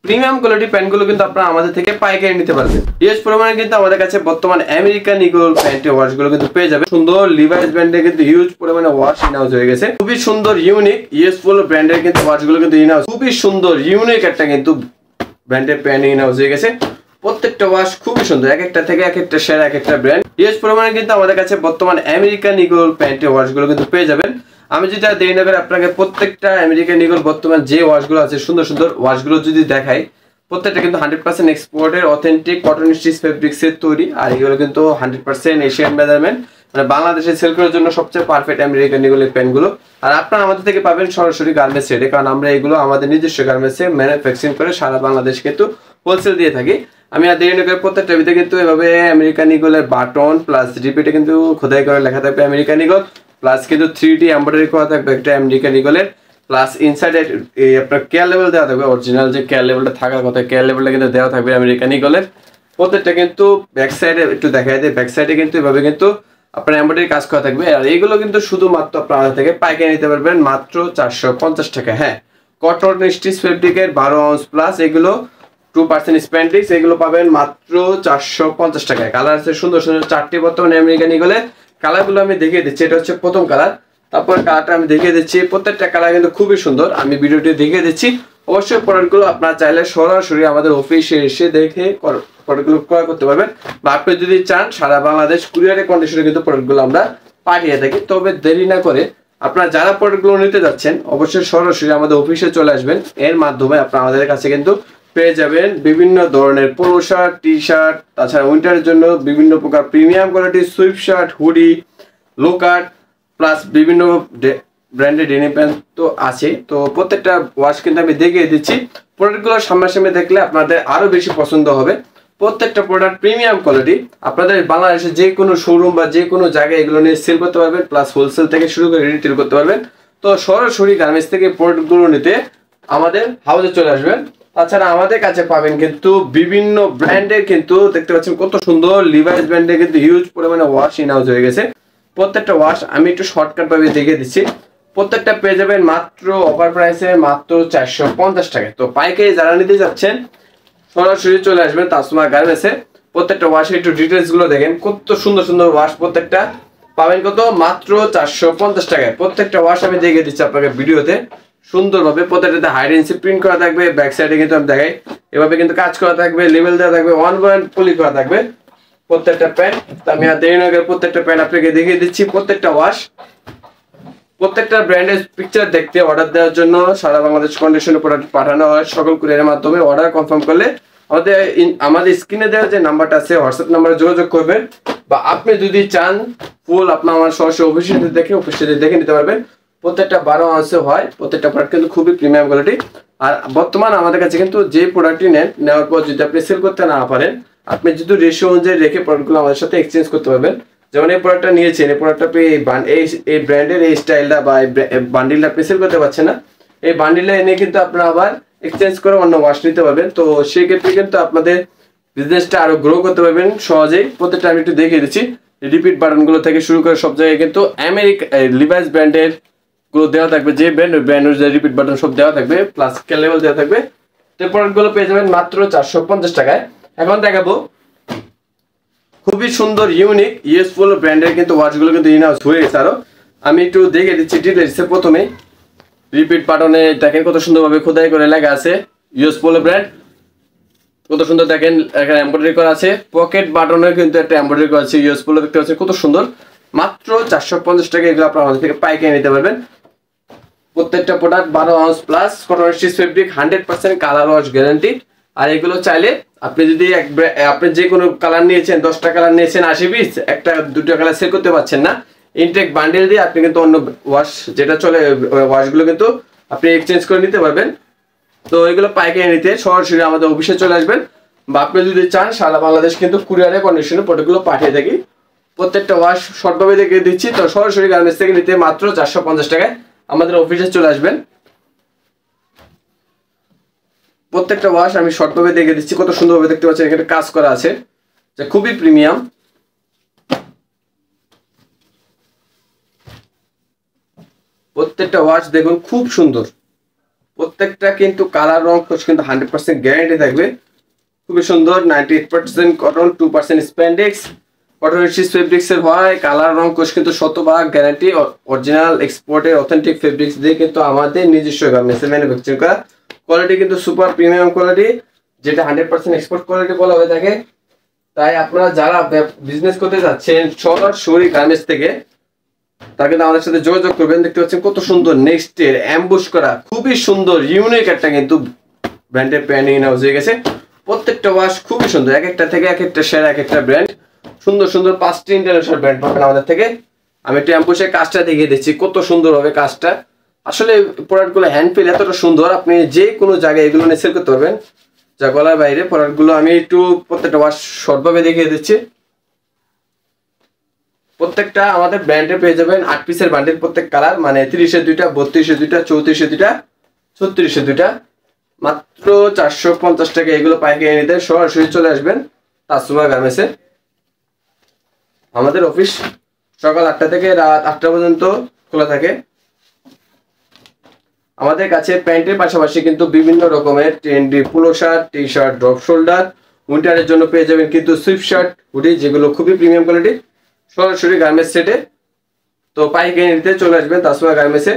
Premium quality প্যান্টগুলো কিন্তু আপনারা আমাদের থেকে পাইকারি নিতে পারবেন। ইউএস পরিমাণে কিন্তু আমাদের কাছে বর্তমান আমেরিকান ইগল প্যান্টের ওয়াশগুলো কিন্তু পেয়ে যাবে। সুন্দর লিভাইস ব্র্যান্ডের কিন্তু হিউজ পরিমাণে ওয়াশ ইনহাউস হয়ে গেছে। খুবই সুন্দর ইউনিক ইউএস পোলো ব্র্যান্ডের কিন্তু ওয়াশগুলো কিন্তু ইনহাউস খুবই সুন্দর ইউনিক একটা কিন্তু ব্র্যান্ডের প্যান্ট ইনহাউস হয়ে গেছে। প্রত্যেকটা ওয়াশ খুবই সুন্দর, এক একটা থেকে এক একটা সেরা এক একটা ব্র্যান্ড। ইউএস পরিমাণে কিন্তু আমাদের কাছে বর্তমান আমেরিকান ইগল প্যান্টের ওয়াশগুলো কিন্তু পেয়ে যাবেন। আমি যদি আর দেরি না করে আপনাকে প্রত্যেকটা আমেরিকান ইগল বর্তমান যে ওয়াশগুলো আছে সুন্দর সুন্দর ওয়াশগুলো যদি দেখাই, প্রত্যেকটা কিন্তু 100% এক্সপোর্টের অথেন্টিক কটন স্টিচ ফেব্রিক্সের তৈরি। আর এগুলো কিন্তু 100% এশিয়ান মেজারমেন্ট, মানে বাংলাদেশে সেল করার জন্য সবচেয়ে পারফেক্ট আমেরিকান ইগলের প্যান্টগুলো। আর আপনারা আমাদের থেকে পাবেন সরাসরি গার্মেন্টস রেটে, কারণ আমরা এগুলো আমাদের নিজস্ব গার্মেন্টসে ম্যানুফ্যাকচারিং করে সারা বাংলাদেশ কিন্তু হোলসেল দিয়ে থাকি। আমি আর দেরি না করে প্রত্যেকটা ভিতরে কিন্তু এভাবে আমেরিকান ইগলের বাটন প্লাস রিপিটে কিন্তু খোদাই করে লেখা থাকবে আমেরিকান ইগল, প্লাস কিন্তু 3D এমব্রয়ডারি করা থাকবে একটা আমেরিকান ইগলের, প্লাস ইনসাইডে আপনার কেয়ার লেভেল দেওয়া থাকবে। অরিজিনাল যে কেয়ার লেভেলটা থাকার কথা কেয়ার লেভেলটা কিন্তু দেওয়া থাকবে আমেরিকান ইগলের। প্রত্যেকটা কিন্তু ব্যাক সাইডে একটু দেখা যায়, ব্যাক সাইডে কিন্তু এভাবে কিন্তু আপনার এমব্রয়ডারি কাজ করা থাকবে। আর এইগুলো কিন্তু শুধুমাত্র আপনার থেকে পাইকারি নিতে পারবেন মাত্র 450 টাকা। হ্যাঁ, কটন স্টিচ ফেব্রিকের 12 আউন্স প্লাস এগুলো 2% স্প্যান্ডিক্স, এগুলো পাবেন মাত্র 450 টাকায়। কালার আছে সুন্দর সুন্দর 4টি বর্তমানে আমেরিকান ইগলের। কালারগুলো আমি দেখিয়ে দিচ্ছি, এটা হচ্ছে প্রথম কালার, তারপর কালারটা আমি দেখিয়ে দিচ্ছি। প্রত্যেকটা কালার কিন্তু খুবই সুন্দর, আমি ভিডিওটি দেখিয়ে দিচ্ছি। অবশ্যই প্রোডাক্টগুলো আপনারা চাইলে সরাসরি আমাদের অফিসে এসে দেখে প্রোডাক্টগুলো ক্রয় করতে পারবেন, বা আপনি যদি চান সারা বাংলাদেশ কুরিয়ারের কন্ডিশনে কিন্তু প্রোডাক্টগুলো আমরা পাঠিয়ে থাকি। তবে দেরি না করে আপনারা যারা প্রোডাক্টগুলো নিতে যাচ্ছেন অবশ্যই সরাসরি আমাদের অফিসে চলে আসবেন। এর মাধ্যমে আপনারা আমাদের কাছে কিন্তু পেয়ে যাবেন বিভিন্ন ধরনের পোলো শার্ট, টি শার্ট, তাছাড়া উইন্টারের জন্য বিভিন্ন প্রকার প্রিমিয়াম কোয়ালিটির সুইফট শার্ট, হুডি, লো কাট, প্লাস বিভিন্ন ব্র্যান্ডেড ডেনিম প্যান্ট তো আছে। তো প্রত্যেকটা ওয়াশ কিন্তু আমি দেখিয়ে দিচ্ছি। প্রোডাক্টগুলো সামনাসামনি দেখলে আপনাদের আরো বেশি পছন্দ হবে। প্রত্যেকটা প্রোডাক্ট প্রিমিয়াম কোয়ালিটি, আপনাদের বাংলাদেশে যে কোনো শোরুম বা যে কোনো জায়গায় এগুলো নিয়ে সেল করতে পারবেন, প্লাস হোলসেল থেকে শুরু করে রিটেল করতে পারবেন। তো সরাসরি গার্মেন্টস থেকে প্রোডাক্টগুলো নিতে আমাদের হাউসে চলে আসবেন। তাছাড়া আমাদের কাছে পাবেন কিন্তু বিভিন্ন ব্র্যান্ডের, কিন্তু দেখতে পাচ্ছেন কত সুন্দর লিভাইস ব্র্যান্ডের কিন্তু হিউজ পরিমাণে ওয়াশ ইন হাউস হয়ে গেছে। প্রত্যেকটা ওয়াশ আমি একটু শর্টকাট ভাবে দেখিয়ে দিচ্ছি। প্রত্যেকটা পেয়ে যাবেন মাত্র অফার প্রাইসে মাত্র 450 টাকায়। তো পাইকারি যারা নিতে যাচ্ছেন সরাসরি চলে আসবেন তাসমা গার্মেন্টসে। প্রত্যেকটা ওয়াশে একটু ডিটেলস গুলো দেখেন, কত সুন্দর সুন্দর ওয়াশ প্রত্যেকটা পাবেন কত মাত্র 450 টাকায়। প্রত্যেকটা ওয়াশ আমি দেখিয়ে দিচ্ছি আপনাকে ভিডিওতে সুন্দরভাবে। প্রত্যেকটাতে হাইডেন্সি প্রিন্ট করা থাকবে, ব্যাক সাইডে কিন্তু আমি দেখাই এভাবে কিন্তু কাজ করা থাকবে, লেভেল দেওয়া থাকবে, 1 পয়েন্ট পলি করা থাকবে প্রত্যেকটা প্যান্ট। আমি আর দেরি না করে প্রত্যেকটা প্যান্ট আপনাকে দেখিয়ে দিচ্ছি। প্রত্যেকটা ওয়াশ, প্রত্যেকটা ব্র্যান্ডের পিকচার দেখতে অর্ডার দেওয়ার জন্য সারা বাংলাদেশ কন্ডিশনে প্রোডাক্ট পাঠানো হয় সকল কুরিয়ারের মাধ্যমে। অর্ডার কনফার্ম করলে আমাদের স্ক্রিনে দেওয়া যে নাম্বারটা আছে হোয়াটসঅ্যাপ নাম্বারে যোগাযোগ করবেন, বা আপনি যদি চান ফুল আপনার আমার সরাসরি অফিসে দেখে নিতে পারবেন। প্রত্যেকটা 12 আউন্সে হয়, প্রত্যেকটা প্রোডাক্ট কিন্তু খুবই প্রিমিয়াম কোয়ালিটি। আর বর্তমান আমাদের কাছে কিন্তু যে প্রোডাক্টটি নেওয়ার পর যদি আপনি সেল করতে না পারেন, আপনি যদি রেশিও অনুযায়ী রেখে প্রোডাক্টগুলো আমাদের সাথে এক্সচেঞ্জ করতে পারবেন। যেমন এই প্রোডাক্টটা নিয়েছেন, এই প্রোডাক্টটা এই ব্র্যান্ডের এই স্টাইলটা বা এই বান্ডিলটা আপনি সেল করতে পারছেন না, এই বান্ডিলটা এনে কিন্তু আপনারা আবার এক্সচেঞ্জ করে অন্য ওয়াশ নিতে পারবেন। তো সেই ক্ষেত্রে কিন্তু আপনাদের বিজনেসটা আরো গ্রো করতে পারবেন সহজেই। প্রত্যেকটা আমি একটু দেখিয়ে দিচ্ছি, রিপিট বাটনগুলো থেকে শুরু করে সব জায়গায় কিন্তু লিভাইস ব্র্যান্ডের গুলো দেওয়া থাকবে, যে ব্র্যান্ড অনুযায়ী রিপিট বাটন সব দেওয়া থাকবে, প্লাস স্কেল লেভেল দেওয়া থাকবে। তো প্রোডাক্টগুলো পেয়ে যাবেন মাত্র 450 টাকায়। এখন দেখাবো খুবই সুন্দর ইউনিক ইউএস পোলো ব্র্যান্ডের কিন্তু ওয়াচগুলো কিন্তু ইন হাউস হয়ে গেছে। আরো আমি একটু দেখে দিচ্ছি ডিটেইলসে। প্রথমে রিপিট বাটনে দেখেন কত সুন্দরভাবে খোদাই করে লেখা আছে ইউএস পোলো ব্র্যান্ড, কত সুন্দর দেখেন এখানে এমব্রয়ডারি করা আছে। পকেট বাটনে কিন্তু একটা এমব্রয়ডারি করা আছে ইউএস পোলো, দেখতে পাচ্ছেন কত সুন্দর। মাত্র 450 টাকা এগুলো আপনারা আমাদের থেকে পাইকারি নিতে পারবেন। প্রত্যেকটা product 12 ounce plus cotton stitch fabric, 100% colour wash guarantee. আর এগুলো চাইলে আপনি যদি আপনি যে কোনো কালার নিয়েছেন, 10টা কালার নিয়েছেন 80 পিস, একটা দুটো কালার সেল করতে পারছেন না, ইনটেক বান্ডেল দিয়ে আপনি কিন্তু অন্য ওয়াশ যেটা চলে ওয়াশগুলো কিন্তু আপনি এক্সচেঞ্জ করে নিতে পারবেন। তো এগুলো পাইকারি নিতে সরাসরি আমাদের অফিসে চলে আসবেন, বা আপনি যদি চান সারা বাংলাদেশ কিন্তু কুরিয়ারের কন্ডিশনে প্রোডাক্টগুলো পাঠিয়ে থাকি। প্রত্যেকটা ওয়াশ শর্টভাবে দেখিয়ে দিচ্ছি। তো সরাসরি গার্মেন্টস থেকে নিতে মাত্র 450 টাকায় আমাদের অফিসে চলে আসবেন। প্রত্যেকটা ওয়াশ আমি শর্টভাবে দেখিয়ে দিচ্ছি, কত সুন্দরভাবে দেখতে পাচ্ছেন এখানে কাজ করা আছে, যা খুবই প্রিমিয়াম। প্রত্যেকটা ওয়াশ দেখুন খুব সুন্দর, প্রত্যেকটা কিন্তু কালার রং কিন্তু 100% গ্যারান্টি থাকবে। খুবই সুন্দর, 98% কটন, 2% স্প্যান্ডেক্স, কটন স্টিচ ফেব্রিক্সের হয়। কালার রং কিন্তু 100% গ্যারান্টি, অরিজিনাল এক্সপোর্টের অথেন্টিক ফেব্রিক্স দিয়ে কিন্তু আমাদের নিজস্ব গার্মেন্টসে ম্যানুফ্যাকচার করা। কোয়ালিটি কিন্তু সুপার প্রিমিয়াম কোয়ালিটি, যেটা 100% এক্সপোর্ট কোয়ালিটি বলা হয়ে থাকে। তাই আপনারা যারা বিজনেস করতে যাচ্ছেন সরাসরি গার্মেন্টস থেকে, তারা কিন্তু আমাদের সাথে যোগাযোগ করবেন। দেখতে পাচ্ছেন কত সুন্দর নেক্সটের অ্যাম্বুশ করা, খুবই সুন্দর ইউনিক একটা কিন্তু ব্র্যান্ডের প্যান্ট ইন হাউস হয়ে গেছে। প্রত্যেকটা ওয়াশ খুবই সুন্দর, এক একটা থেকে এক একটা সেরা, এক একটা ব্র্যান্ড। সুন্দর সুন্দর 5টি ইন্টারন্যাশনাল ব্র্যান্ড পাবেন আমাদের থেকে। আমি একটু অ্যাম্বুশের কাজটা দেখিয়ে দিচ্ছি, কত সুন্দর হবে কাজটা। আসলে প্রোডাক্টগুলো হ্যান্ড ফিল এতটা সুন্দর, আপনি যে কোনো জায়গায় এগুলো নিয়ে সেল করতে পারবেন। যা গলার বাইরে প্রোডাক্টগুলো আমি একটু প্রত্যেকটা ওয়াশ শর্টভাবে দেখিয়ে দিচ্ছি। প্রত্যেকটা আমাদের ব্র্যান্ডে পেয়ে যাবেন 8 পিসের বান্ডেল, প্রত্যেক কালার, মানে 30-এর 2টা, 32-এর 2টা, 34-এর 2টা, 36-এর 2টা, মাত্র 450 টাকা। এগুলো পাইকারি নিতে সরাসরি চলে আসবেন তাসুমা গার্মেন্টসে। আমাদের অফিস সকাল 8টা থেকে রাত 8টা পর্যন্ত খোলা থাকে। আমাদের কাছে প্যান্টের পাশাপাশি কিন্তু বিভিন্ন রকমের trendy polo shirt, T shirt, drop shoulder, উইন্টারের জন্য পেয়ে যাবেন কিন্তু সুইফট শার্ট, হুডি, যেগুলো খুবই প্রিমিয়াম কোয়ালিটি, সরাসরি গার্মেন্টস সেটে। তো পাইকারি নিতে চলে আসবেন তাসুমা গার্মেন্টসে।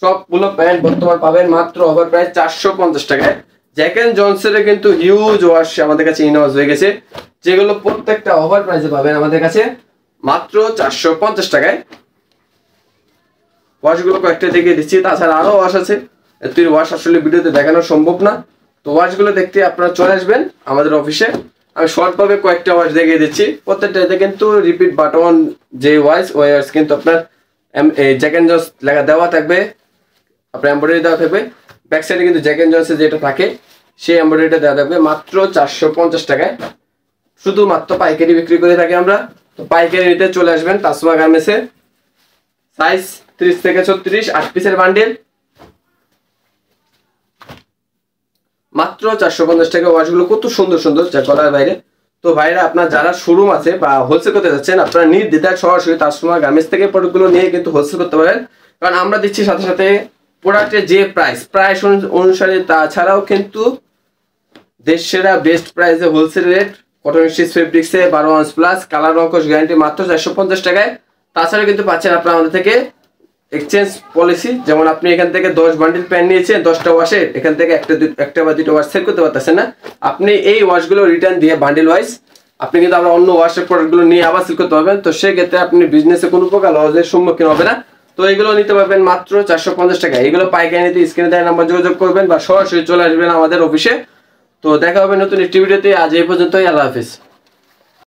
সবগুলো প্যান্ট বর্তমান পাবেন মাত্র অফার প্রাইস 450 টাকায়। জ্যাক এন্ড জনসনের কিন্তু হিউজ ওয়াশ আমাদের কাছে ইন হাউস হয়ে গেছে, যেগুলো প্রত্যেকটা অফার প্রাইসে পাবেন আমাদের কাছে মাত্র 450 টাকায়। ওয়াশগুলো কয়েকটা দেখিয়ে দিচ্ছি, তাছাড়া আরো ওয়াশ আছে। এতই ওয়াশ আসলে ভিডিওতে দেখানো সম্ভব না। তো ওয়াশগুলো দেখতে আপনারা চলে আসবেন আমাদের অফিসে। আমি শর্টভাবে কয়েকটা ওয়াশ দেখিয়ে দিচ্ছি। প্রত্যেকটাতে কিন্তু রিপিট বাটন যে ওয়াশ কিন্তু আপনার জ্যাক এন্ড জনস লেখা দেওয়া থাকবে, আপনার এমব্রয়ডারি দেওয়া থাকবে। ব্যাক সাইডে কিন্তু জ্যাক এন্ড জনসের যেটা থাকে সেই এমব্রয়ডারিটা দেওয়া থাকবে মাত্র 450 টাকায়। শুধুমাত্র পাইকারি বিক্রি করে থাকি আমরা। তো পাইকারি নিতে চলে আসবেন তাসুমা গার্মেন্টসে। সাইজ 30 থেকে 36, 8 পিসের বান্ডেল, মাত্র 450 টাকা। ওয়াশগুলো কত সুন্দর সুন্দর, যা গলার বাইরে। তো ভাইরা, আপনার যারা শোরুম আছে বা হোলসেল করতে যাচ্ছেন, আপনারা নির্দ্বিধায় সরাসরি তাসুমা গার্মেন্টস থেকে প্রোডাক্টগুলো নিয়ে কিন্তু হোলসেল করতে পারেন। কারণ আমরা দিচ্ছি সাথে সাথে প্রোডাক্টের যে প্রাইস অনুসারে, তাছাড়াও কিন্তু দেশ সেরা বেস্ট প্রাইসে হোলসেল রেট, কটন স্টিচ ফেব্রিক্সে 12 আউন্স প্লাস, কালার রংকশ গ্যারান্টি মাত্র 450 টাকায়। তাছাড়া কিন্তু পাচ্ছেন আপনারা আমাদের থেকে এক্সচেঞ্জ পলিসি। যেমন আপনি এখান থেকে 10 বান্ডিল প্যান্ট নিয়েছেন, 10টা ওয়াশে, এখান থেকে একটা বা 2টা ওয়াশ সেল করতে পারতেছেন না, আপনি এই ওয়াশগুলো রিটার্ন দিয়ে বান্ডিল ওয়াইজ আপনি কিন্তু আমরা অন্য ওয়াশের প্রোডাক্টগুলো নিয়ে আবার সেল করতে পারবেন। তো সেক্ষেত্রে আপনি বিজনেসে কোনো প্রকার লসের সম্মুখীন হবে না। তো এগুলো নিতে পারবেন মাত্র 450 টাকা। এগুলো পাইকারি নিতে স্ক্রিনে দেওয়া নাম্বার যোগাযোগ করবেন বা সরাসরি চলে আসবেন আমাদের অফিসে। তো দেখা হবে নতুন একটি ভিডিওতে। আজ এই পর্যন্তই, আল্লাহ হাফিজ।